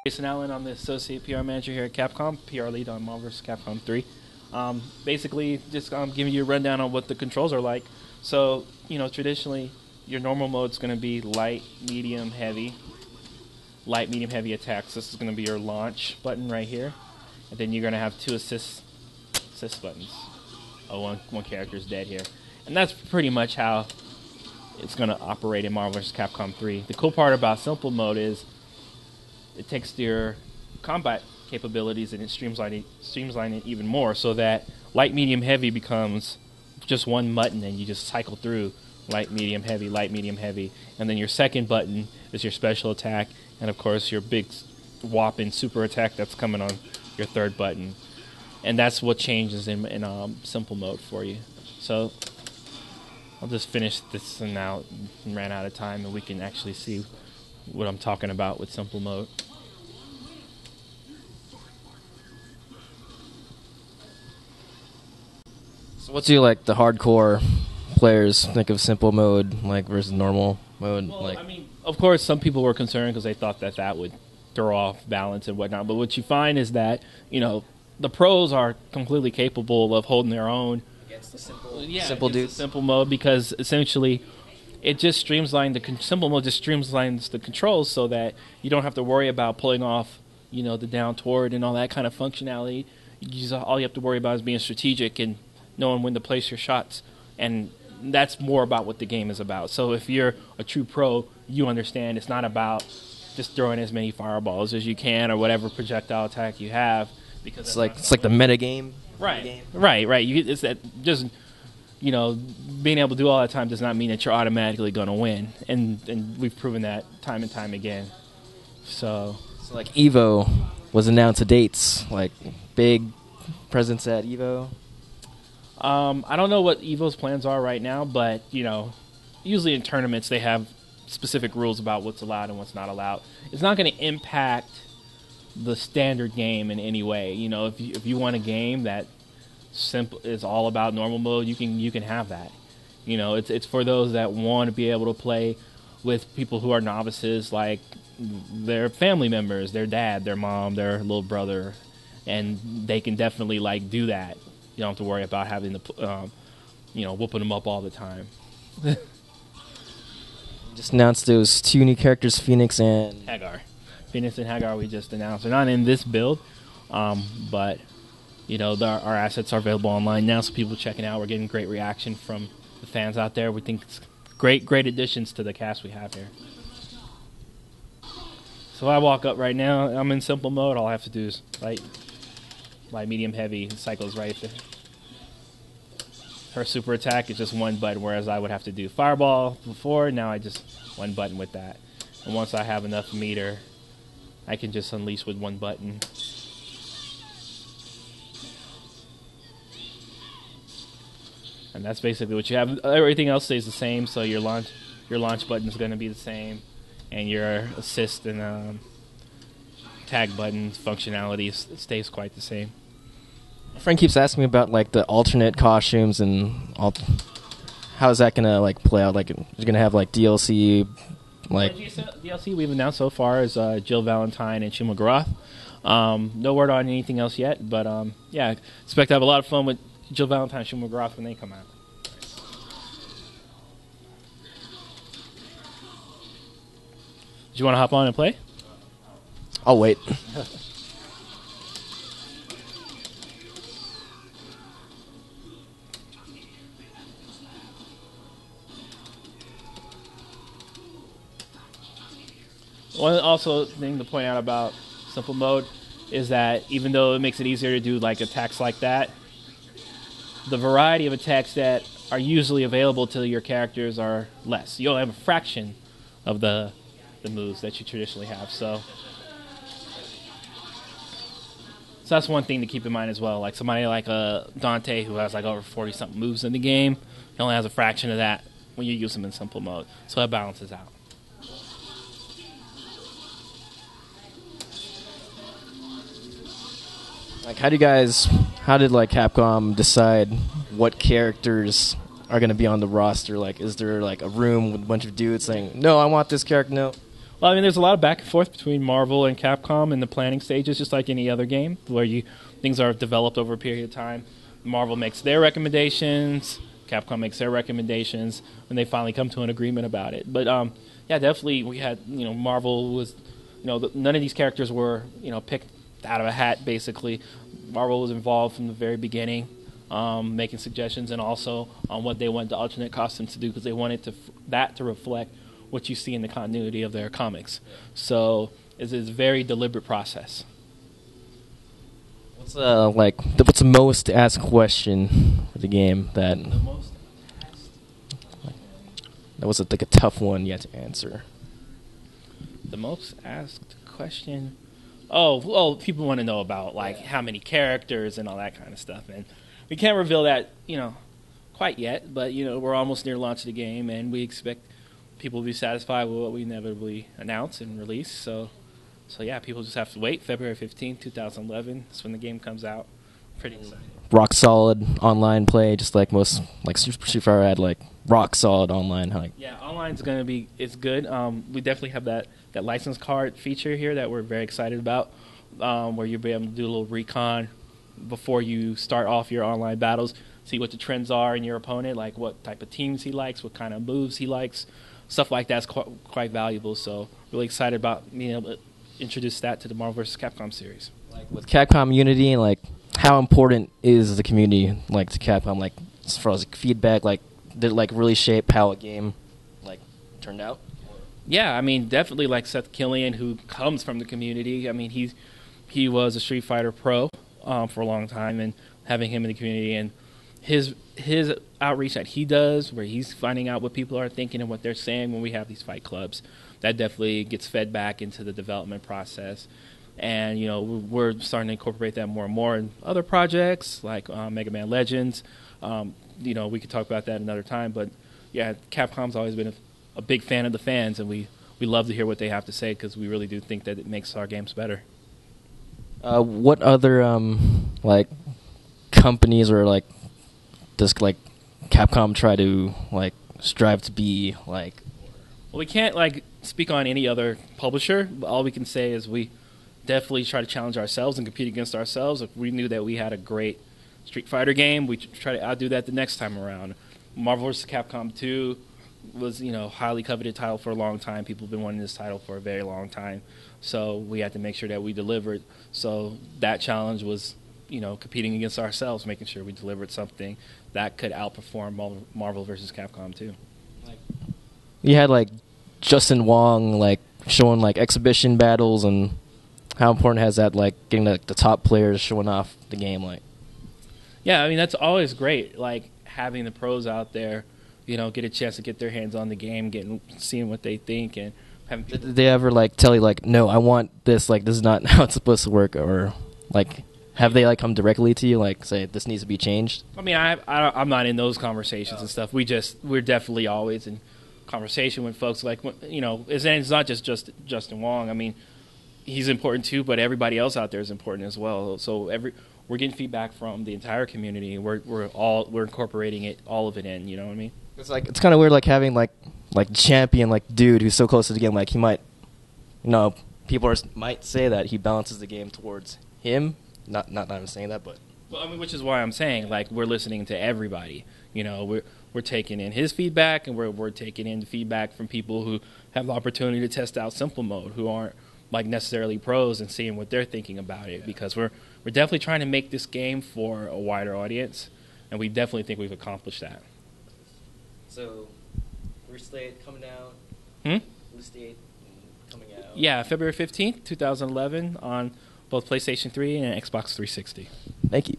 Jason Allen. I'm the associate PR manager here at Capcom, PR lead on Marvel vs. Capcom 3. Basically, just giving you a rundown on what the controls are like. So, traditionally, your normal mode is going to be light, medium, heavy. Light, medium, heavy attacks. This is going to be your launch button right here. And then you're going to have two assist buttons. Oh, one character is dead here. And that's pretty much how it's going to operate in Marvel vs. Capcom 3. The cool part about simple mode is it takes your combat capabilities and it streamlines it even more, so that light, medium, heavy becomes just one button and you just cycle through light, medium, heavy. And then your second button is your special attack, and of course your big whopping super attack that's coming on your third button. And that's what changes in simple mode for you. So I'll just finish this and now ran out of time, and we can actually see what I'm talking about with simple mode. So what do the hardcore players think of simple mode versus normal mode? Well, of course, some people were concerned because they thought that would throw off balance and whatnot. But what you find is that the pros are completely capable of holding their own against the simple dudes. Simple mode, because essentially it just simple mode just streamlines the controls so that you don't have to worry about pulling off the down toward and all that kind of functionality. All you have to worry about is being strategic and knowing when to place your shots, and that's more about what the game is about. So if you're a true pro, you understand it's not about just throwing as many fireballs as you can or whatever projectile attack you have, because it's like the meta game. Right. It's that just being able to do all that time does not mean that you're automatically going to win, and we've proven that time and time again. So Evo was announced to dates, big presence at Evo. I don't know what Evo's plans are right now, but usually in tournaments they have specific rules about what's allowed and what's not allowed. It's not going to impact the standard game in any way. If you want a game that is all about normal mode, you can have that. It's for those that want to be able to play with people who are novices, like their family members, their dad, their mom, their little brother, and they can definitely do that. You don't have to worry about having to, whooping them up all the time. Just announced those two new characters, Phoenix and Hagar. Phoenix and Hagar we just announced. They're not in this build, but our assets are available online now, so people checking out. We're getting great reaction from the fans out there. We think it's great additions to the cast we have here. So I walk up right now. I'm in simple mode. All I have to do is light, medium, heavy. Cycles right there. Her super attack is just one button, whereas I would have to do fireball before. Now I just one button with that. And once I have enough meter, I can just unleash with one button. And that's basically what you have. Everything else stays the same, so your launch button is going to be the same, and your assist and tag buttons functionality stays quite the same. My friend keeps asking me about the alternate costumes and how is that gonna play out? You're gonna have DLC, DLC we've announced so far is Jill Valentine and Shuma Gorath. No word on anything else yet, but expect to have a lot of fun with Jill Valentine and Shuma Gorath when they come out. Do you want to hop on and play? I'll wait. One also thing to point out about simple mode is that even though it makes it easier to do attacks like that, the variety of attacks that are usually available to your characters are less. You'll have a fraction of the moves that you traditionally have. So that's one thing to keep in mind as well. Somebody like Dante, who has over 40-something moves in the game, he only has a fraction of that when you use him in simple mode. So that balances out. How did Capcom decide what characters are going to be on the roster? Is there a room with a bunch of dudes saying, no, I want this character, no? Well, I mean, there's a lot of back and forth between Marvel and Capcom in the planning stages, just like any other game, where things are developed over a period of time. Marvel makes their recommendations, Capcom makes their recommendations, and they finally come to an agreement about it. But yeah, definitely we had, Marvel was, none of these characters were, picked out of a hat. Basically, Marvel was involved from the very beginning, making suggestions and also on what they wanted the alternate costumes to do because they wanted that to reflect what you see in the continuity of their comics. So it's a very deliberate process. What's what's the most asked question for the game that was like a tough one yet to answer? The most asked question? Oh, well, people want to know about how many characters and all that kind of stuff, and we can't reveal that quite yet. But we're almost near launch of the game, and we expect people will be satisfied with what we inevitably announce and release. So yeah, people just have to wait. February 15th, 2011 is when the game comes out. Pretty exciting. Rock solid online play, just like most Super Street Fighter had rock solid online. Yeah, online's gonna be good. We definitely have that license card feature here that we're very excited about, where you'll be able to do a little recon before you start off your online battles, see what the trends are in your opponent, like what type of teams he likes, what kind of moves he likes. Stuff like that's quite valuable, so really excited about being able to introduce that to the Marvel vs. Capcom series. With Capcom Unity, how important is the community to Capcom? As far as feedback, did it really shape how a game turned out? Yeah, I mean, definitely Seth Killian, who comes from the community. I mean, he was a Street Fighter pro for a long time, and having him in the community and his outreach that he does, where he's finding out what people are thinking and what they're saying when we have these fight clubs, that definitely gets fed back into the development process. And we're starting to incorporate that more and more in other projects like Mega Man Legends. We could talk about that another time, but yeah, Capcom's always been a big fan of the fans, and we love to hear what they have to say because we really do think that it makes our games better. What other companies or does Capcom try to strive to be like? Well, we can't speak on any other publisher. All we can say is we definitely try to challenge ourselves and compete against ourselves. If we knew that we had a great Street Fighter game, we try to outdo that the next time around. Marvel vs. Capcom 2 was highly coveted title for a long time. People have been wanting this title for a very long time, so we had to make sure that we delivered. So that challenge was competing against ourselves, making sure we delivered something that could outperform Marvel vs. Capcom 2. You had Justin Wong showing exhibition battles, and how important has that getting the top players showing off the game Yeah, I mean that's always great. Having the pros out there, get a chance to get their hands on the game, seeing what they think, and having people. Did they ever tell you no, I want this, this is not how it's supposed to work, or have they come directly to you say this needs to be changed? I mean, I'm not in those conversations and stuff. We're definitely always in conversation with folks it's not just Justin Wong. I mean, he's important too, but everybody else out there is important as well. So we're getting feedback from the entire community, and we're incorporating all of it in. You know what I mean? It's kind of weird having champion dude who's so close to the game, he might people might say that he balances the game towards him. Not I'm saying that, but well, I mean, which is why I'm saying we're listening to everybody. We're taking in his feedback, and we're taking in feedback from people who have the opportunity to test out simple mode, who aren't necessarily pros, and seeing what they're thinking about it, because we're definitely trying to make this game for a wider audience, and we definitely think we've accomplished that. So, release date coming out. Release date coming out. Yeah, February 15th, 2011 on both PlayStation 3 and Xbox 360. Thank you.